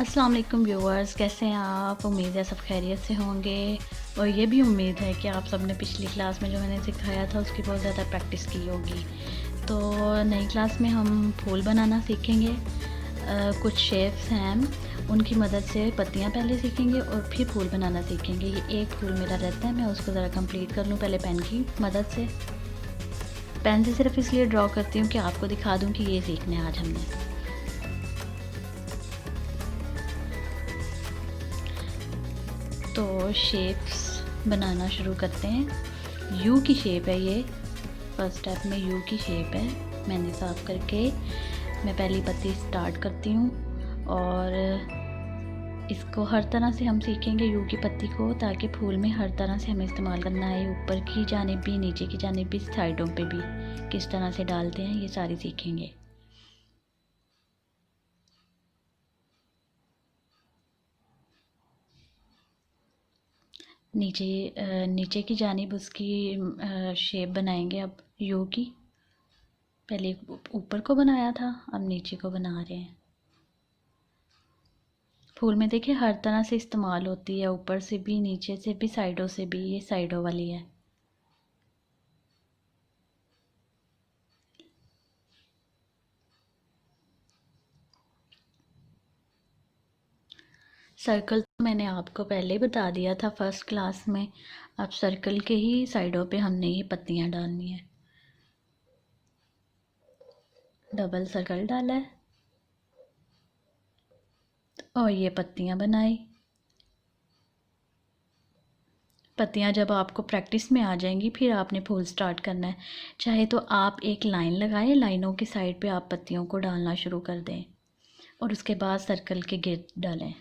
अस्सलाम वालेकुम व्यूअर्स, कैसे हैं आप? उम्मीद है सब खैरियत से होंगे और ये भी उम्मीद है कि आप सब ने पिछली क्लास में जो मैंने सिखाया था उसकी बहुत ज़्यादा प्रैक्टिस की होगी। तो नई क्लास में हम फूल बनाना सीखेंगे। कुछ शेप्स हैं, उनकी मदद से पत्तियाँ पहले सीखेंगे और फिर फूल बनाना सीखेंगे। ये एक फूल मेरा रहता है, मैं उसको ज़रा कंप्लीट कर लूँ पहले पेन की मदद से। पेन से सिर्फ इसलिए ड्रॉ करती हूँ कि आपको दिखा दूँ कि ये सीखना है आज हमने। तो शेप्स बनाना शुरू करते हैं। यू की शेप है ये, फर्स्ट स्टेप में यू की शेप है। मैंने साफ करके मैं पहली पत्ती स्टार्ट करती हूँ और इसको हर तरह से हम सीखेंगे यू की पत्ती को, ताकि फूल में हर तरह से हमें इस्तेमाल करना है। ऊपर की जानिब भी, नीचे की जानिब भी, साइडों पे भी किस तरह से डालते हैं ये सारी सीखेंगे। नीचे की जानिब उसकी शेप बनाएंगे अब यू की। पहले ऊपर को बनाया था, अब नीचे को बना रहे हैं। फूल में देखिए हर तरह से इस्तेमाल होती है, ऊपर से भी, नीचे से भी, साइडों से भी। ये साइडों वाली है। सर्कल तो मैंने आपको पहले बता दिया था फर्स्ट क्लास में। अब सर्कल के ही साइडों पे हमने ये पत्तियां डालनी है। डबल सर्कल डाला है और ये पत्तियां बनाई। पत्तियां जब आपको प्रैक्टिस में आ जाएंगी फिर आपने फूल स्टार्ट करना है। चाहे तो आप एक लाइन लगाएं, लाइनों की साइड पे आप पत्तियों को डालना शुरू कर दें और उसके बाद सर्कल के गिर्द डालें।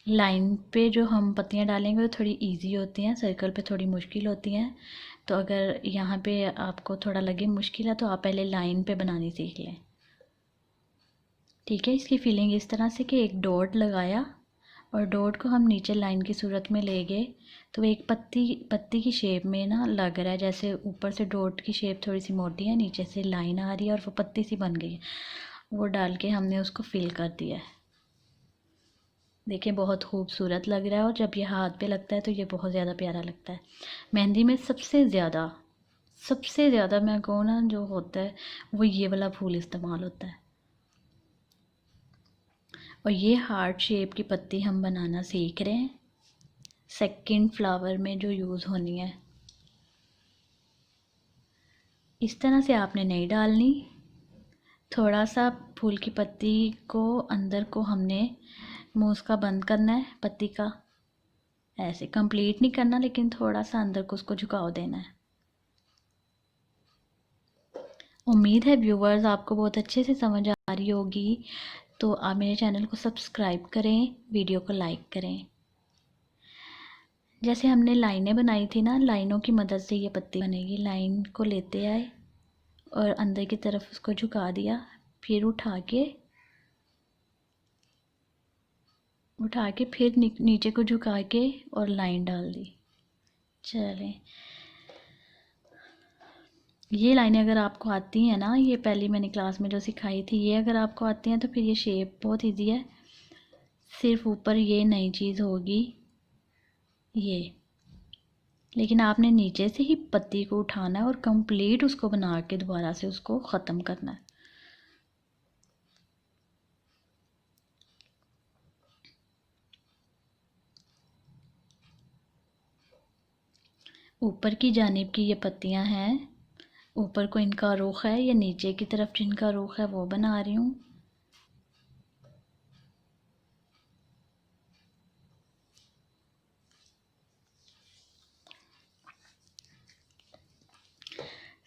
लाइन पे जो हम पत्तियां डालेंगे वो थोड़ी इजी होती हैं, सर्कल पे थोड़ी मुश्किल होती हैं। तो अगर यहाँ पे आपको थोड़ा लगे मुश्किल है तो आप पहले लाइन पे बनानी सीख लें। ठीक है, इसकी फीलिंग इस तरह से कि एक डॉट लगाया और डॉट को हम नीचे लाइन की सूरत में ले गए तो एक पत्ती की शेप में ना लग रहा है, जैसे ऊपर से डॉट की शेप थोड़ी सी मोटी है, नीचे से लाइन आ रही है और वो पत्ती सी बन गई है। वो डाल के हमने उसको फिल कर दिया है। देखिए बहुत खूबसूरत लग रहा है और जब ये हाथ पे लगता है तो ये बहुत ज़्यादा प्यारा लगता है। मेहंदी में सबसे ज़्यादा मैं कहूँ ना जो होता है वो ये वाला फूल इस्तेमाल होता है। और ये हार्ट शेप की पत्ती हम बनाना सीख रहे हैं, सेकंड फ्लावर में जो यूज़ होनी है। इस तरह से आपने नहीं डालनी। थोड़ा सा फूल की पत्ती को अंदर को हमने मुंह उसका बंद करना है, पत्ती का। ऐसे कंप्लीट नहीं करना, लेकिन थोड़ा सा अंदर को उसको झुकाव देना है। उम्मीद है व्यूवर्स आपको बहुत अच्छे से समझ आ रही होगी। तो आप मेरे चैनल को सब्सक्राइब करें, वीडियो को लाइक करें। जैसे हमने लाइनें बनाई थी ना, लाइनों की मदद से ये पत्ती बनेगी। लाइन को लेते आए और अंदर की तरफ उसको झुका दिया, फिर उठा के फिर नीचे को झुका के और लाइन डाल दी। चलें, ये लाइनें अगर आपको आती हैं ना, ये पहली मैंने क्लास में जो सिखाई थी, ये अगर आपको आती हैं तो फिर ये शेप बहुत इजी है। सिर्फ ऊपर ये नई चीज़ होगी ये, लेकिन आपने नीचे से ही पत्ती को उठाना है और कंप्लीट उसको बना के दोबारा से उसको ख़त्म करना है। ऊपर की जानिब की ये पत्तियां हैं, ऊपर को इनका रुख है, या नीचे की तरफ जिनका रुख है वो बना रही हूँ।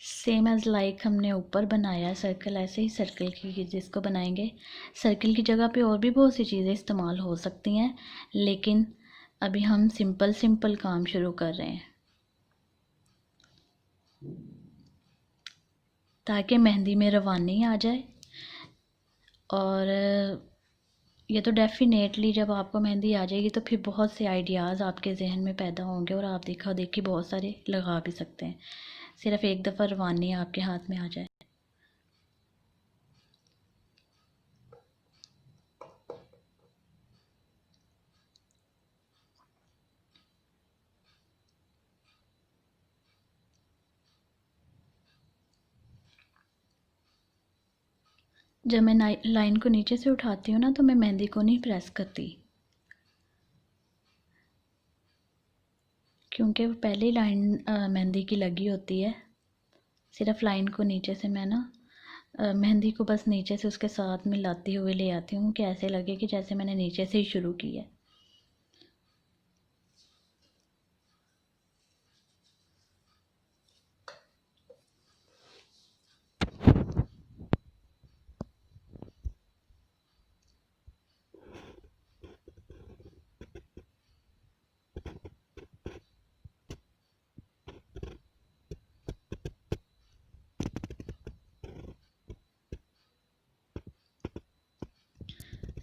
सेम एज़ लाइक हमने ऊपर बनाया सर्कल, ऐसे ही सर्कल की जिसको बनाएंगे, सर्कल की जगह पे और भी बहुत सी चीज़ें इस्तेमाल हो सकती हैं, लेकिन अभी हम सिंपल सिंपल काम शुरू कर रहे हैं ताकि मेहंदी में रवानी आ जाए। और ये तो डेफिनेटली जब आपको मेहंदी आ जाएगी तो फिर बहुत से आइडियाज़ आपके जहन में पैदा होंगे और आप देखा देखी बहुत सारे लगा भी सकते हैं, सिर्फ एक दफ़ा रवानी आपके हाथ में आ जाए। जब मैं लाइन को नीचे से उठाती हूँ ना तो मैं मेहंदी को नहीं प्रेस करती, क्योंकि वो पहले ही लाइन मेहंदी की लगी होती है। सिर्फ लाइन को नीचे से मैं ना मेहंदी को बस नीचे से उसके साथ मिलाती हुए ले आती हूँ कि ऐसे लगे कि जैसे मैंने नीचे से ही शुरू की है।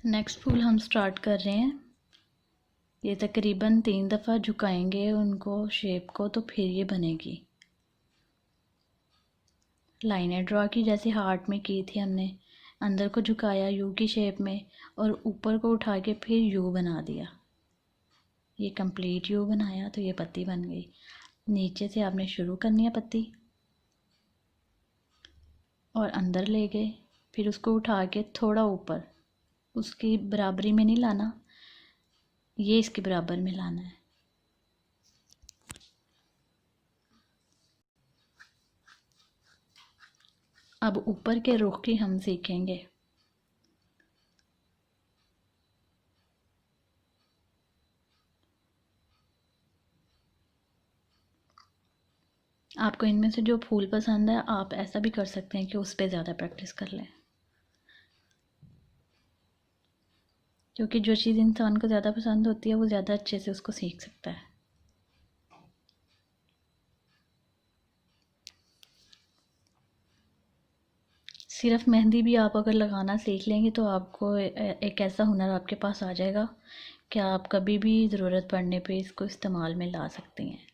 नेक्स्ट फूल हम स्टार्ट कर रहे हैं। ये तकरीबन 3 दफ़ा झुकाएंगे उनको शेप को, तो फिर ये बनेगी। लाइनें ड्रॉ की जैसे हार्ट में की थी हमने, अंदर को झुकाया यू की शेप में और ऊपर को उठा के फिर यू बना दिया। ये कंप्लीट यू बनाया तो ये पत्ती बन गई। नीचे से आपने शुरू करनी है पत्ती और अंदर ले गए, फिर उसको उठा के थोड़ा ऊपर, उसकी बराबरी में नहीं लाना, ये इसके बराबर में लाना है। अब ऊपर के रुख की हम सीखेंगे। आपको इनमें से जो फूल पसंद है आप ऐसा भी कर सकते हैं कि उस पर ज़्यादा प्रैक्टिस कर लें, क्योंकि जो चीज़ इंसान को ज़्यादा पसंद होती है वो ज़्यादा अच्छे से उसको सीख सकता है। सिर्फ मेहंदी भी आप अगर लगाना सीख लेंगे तो आपको एक ऐसा हुनर आपके पास आ जाएगा कि आप कभी भी ज़रूरत पड़ने पे इसको इस्तेमाल में ला सकती हैं।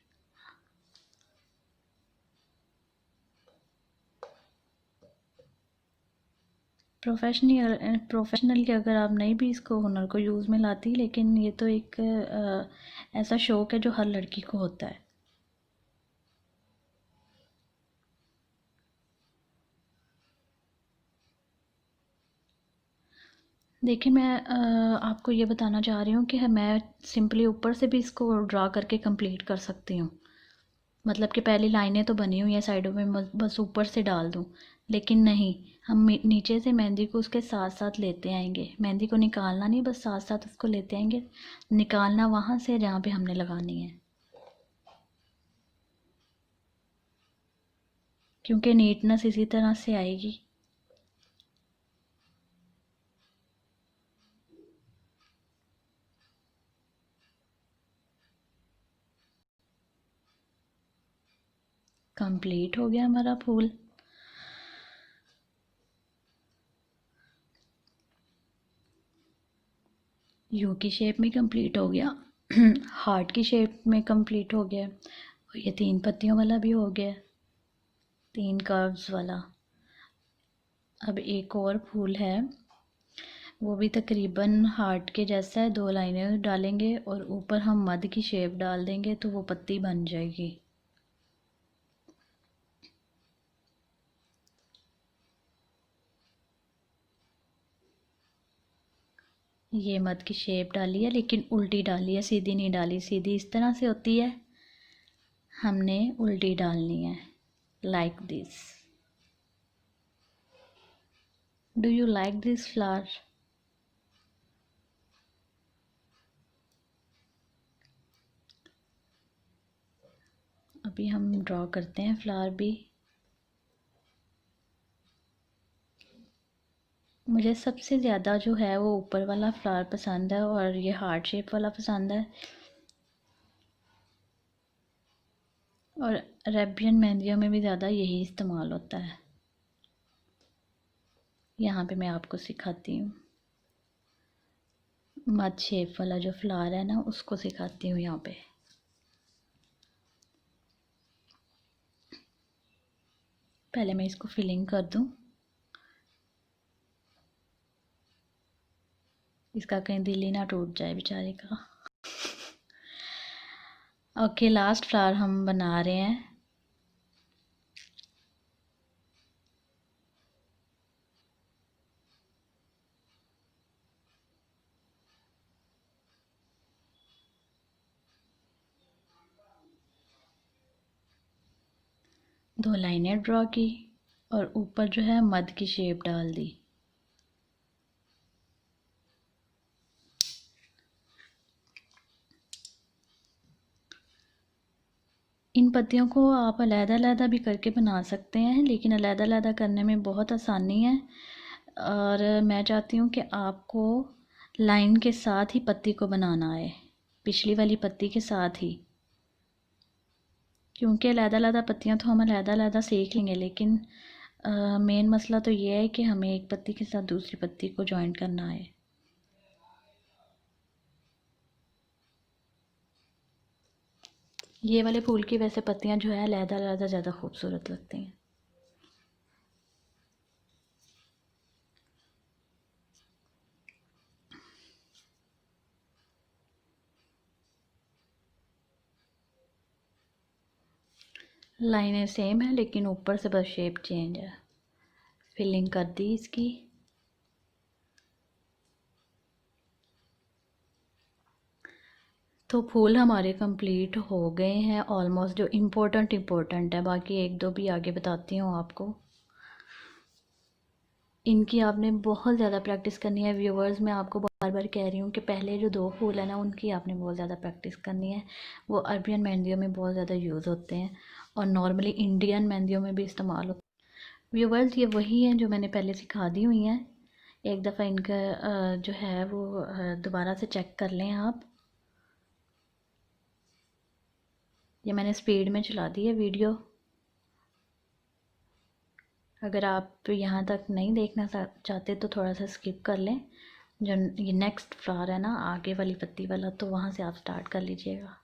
प्रोफेशनली अगर आप नहीं भी इसको हुनर को यूज़ में लाती, लेकिन ये तो एक ऐसा शौक़ है जो हर लड़की को होता है। देखिए मैं आपको ये बताना चाह रही हूँ कि मैं सिंपली ऊपर से भी इसको ड्रा करके कंप्लीट कर सकती हूँ। मतलब कि पहली लाइनें तो बनी हुई हैं साइडों में, बस ऊपर से डाल दूँ, लेकिन नहीं, हम नीचे से मेहंदी को उसके साथ साथ लेते आएंगे। मेहंदी को निकालना नहीं, बस साथ साथ उसको लेते आएंगे। निकालना वहाँ से जहाँ पे हमने लगानी है, क्योंकि नीटनेस इसी तरह से आएगी। कंप्लीट हो गया हमारा फूल। यू की शेप में कंप्लीट हो गया, हार्ट की शेप में कंप्लीट हो गया, और ये 3 पत्तियों वाला भी हो गया, 3 कर्व्स वाला। अब एक और फूल है, वो भी तकरीबन हार्ट के जैसा है। 2 लाइनें डालेंगे और ऊपर हम मध की शेप डाल देंगे तो वो पत्ती बन जाएगी। ये मध की शेप डाली है, लेकिन उल्टी डाली है, सीधी नहीं डाली। सीधी इस तरह से होती है, हमने उल्टी डालनी है, like this. Do you like this flower? अभी हम ड्रॉ करते हैं फ्लावर भी। मुझे सबसे ज़्यादा जो है वो ऊपर वाला फ्लावर पसंद है और ये हार्ट शेप वाला पसंद है, और अरेबियन मेहंदियों में भी ज़्यादा यही इस्तेमाल होता है। यहाँ पे मैं आपको सिखाती हूँ, मध शेप वाला जो फ्लावर है ना उसको सिखाती हूँ यहाँ पे। पहले मैं इसको फिलिंग कर दूँ, इसका कहीं दिल ही ना टूट जाए बेचारे का। ओके, लास्ट फ्लावर हम बना रहे हैं। 2 लाइनें ड्रॉ की और ऊपर जो है मध की शेप डाल दी। इन पत्तियों को आप अलग-अलग भी करके बना सकते हैं, लेकिन अलग-अलग करने में बहुत आसानी है और मैं चाहती हूँ कि आपको लाइन के साथ ही पत्ती को बनाना है, पिछली वाली पत्ती के साथ ही, क्योंकि अलग-अलग पत्तियाँ तो हम अलग-अलग सेक लेंगे, लेकिन मेन मसला तो ये है कि हमें एक पत्ती के साथ दूसरी पत्ती को जॉइंट करना है। ये वाले फूल की वैसे पत्तियाँ जो है अलग-अलग ज़्यादा खूबसूरत लगती हैं। लाइनें सेम है, लेकिन ऊपर से बस शेप चेंज है। फिलिंग कर दी इसकी। तो फूल हमारे कंप्लीट हो गए हैं ऑलमोस्ट, जो इम्पोर्टेंट है, बाकी एक दो भी आगे बताती हूँ आपको। इनकी आपने बहुत ज़्यादा प्रैक्टिस करनी है व्यूवर्स। मैं आपको बार बार कह रही हूँ कि पहले जो 2 फूल है ना, उनकी आपने बहुत ज़्यादा प्रैक्टिस करनी है। वो अरबियन मेहंदियों में बहुत ज़्यादा यूज़ होते हैं और नॉर्मली इंडियन मेहंदियों में भी इस्तेमाल होते हैं। व्यूवर्स ये वही हैं जो मैंने पहले सिखा दी हुई हैं। एक दफ़ा इनका जो है वो दोबारा से चेक कर लें आप। ये मैंने स्पीड में चला दी है वीडियो। अगर आप यहाँ तक नहीं देखना चाहते तो थोड़ा सा स्किप कर लें। जो ये नेक्स्ट फ्लावर है ना, आगे वाली पत्ती वाला, तो वहाँ से आप स्टार्ट कर लीजिएगा।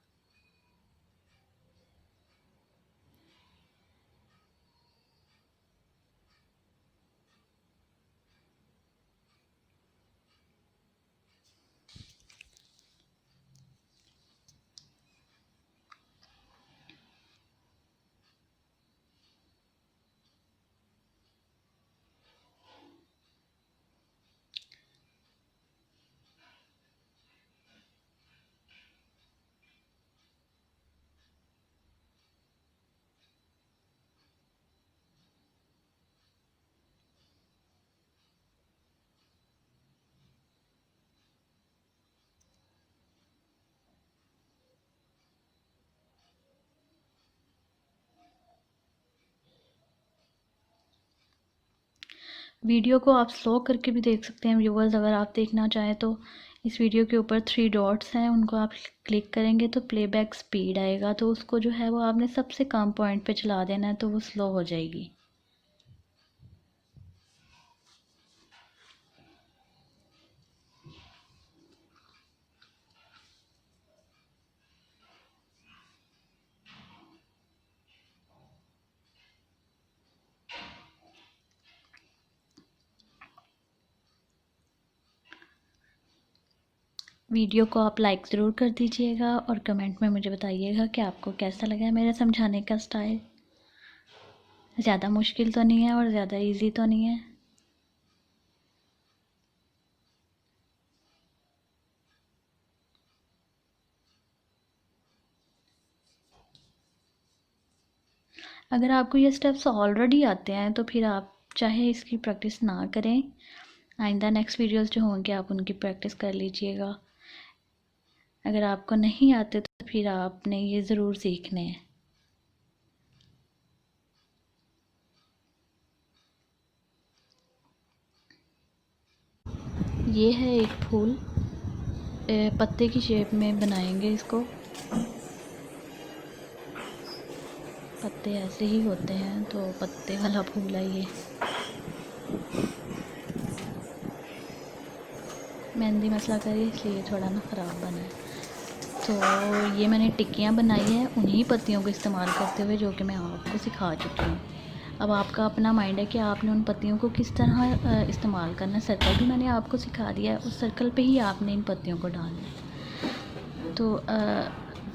वीडियो को आप स्लो करके भी देख सकते हैं व्यूवर्स, अगर आप देखना चाहें तो। इस वीडियो के ऊपर 3 डॉट्स हैं, उनको आप क्लिक करेंगे तो प्लेबैक स्पीड आएगा, तो उसको जो है वो आपने सबसे कम पॉइंट पे चला देना है, तो वो स्लो हो जाएगी। वीडियो को आप लाइक ज़रूर कर दीजिएगा और कमेंट में मुझे बताइएगा कि आपको कैसा लगा मेरा समझाने का स्टाइल। ज़्यादा मुश्किल तो नहीं है और ज़्यादा इजी तो नहीं है। अगर आपको ये स्टेप्स ऑलरेडी आते हैं तो फिर आप चाहे इसकी प्रैक्टिस ना करें, आइंदा नेक्स्ट वीडियोस जो होंगे आप उनकी प्रैक्टिस कर लीजिएगा। अगर आपको नहीं आते तो फिर आपने ये ज़रूर सीखने हैं। ये है एक फूल, पत्ते की शेप में बनाएंगे इसको। पत्ते ऐसे ही होते हैं, तो पत्ते वाला फूल है ये। मेहंदी मसला करी इसलिए थोड़ा ना ख़राब बना है। तो ये मैंने टिक्कियाँ बनाई हैं उन्हीं पत्तियों को इस्तेमाल करते हुए, जो कि मैं आपको सिखा चुकी हूँ। अब आपका अपना माइंड है कि आपने उन पत्तियों को किस तरह इस्तेमाल करना है। सर्कल भी मैंने आपको सिखा दिया है, उस सर्कल पे ही आपने इन पत्तियों को डालना है। तो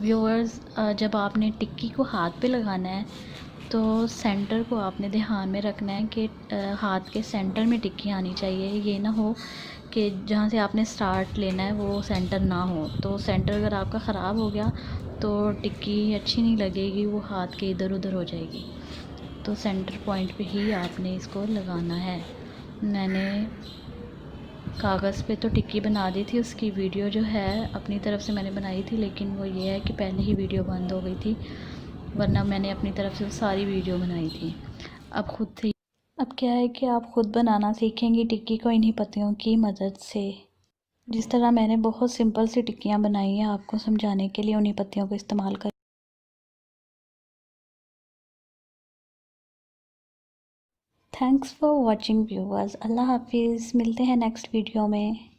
व्यूअर्स, जब आपने टिक्की को हाथ पे लगाना है तो सेंटर को आपने ध्यान में रखना है कि हाथ के सेंटर में टिक्की आनी चाहिए। ये ना हो कि जहाँ से आपने स्टार्ट लेना है वो सेंटर ना हो, तो सेंटर अगर आपका ख़राब हो गया तो टिक्की अच्छी नहीं लगेगी, वो हाथ के इधर उधर हो जाएगी। तो सेंटर पॉइंट पे ही आपने इसको लगाना है। मैंने कागज़ पे तो टिक्की बना दी थी, उसकी वीडियो जो है अपनी तरफ से मैंने बनाई थी, लेकिन वो ये है कि पहले ही वीडियो बंद हो गई थी, वरना मैंने अपनी तरफ से सारी वीडियो बनाई थी। अब क्या है कि आप ख़ुद बनाना सीखेंगी टिक्की को इन्हीं पत्तियों की मदद से। जिस तरह मैंने बहुत सिंपल सी टिक्कियाँ बनाई हैं, आपको समझाने के लिए उन्हीं पत्तियों को इस्तेमाल कर। Thanks for watching viewers. Allah हाफिज़, मिलते हैं नेक्स्ट वीडियो में।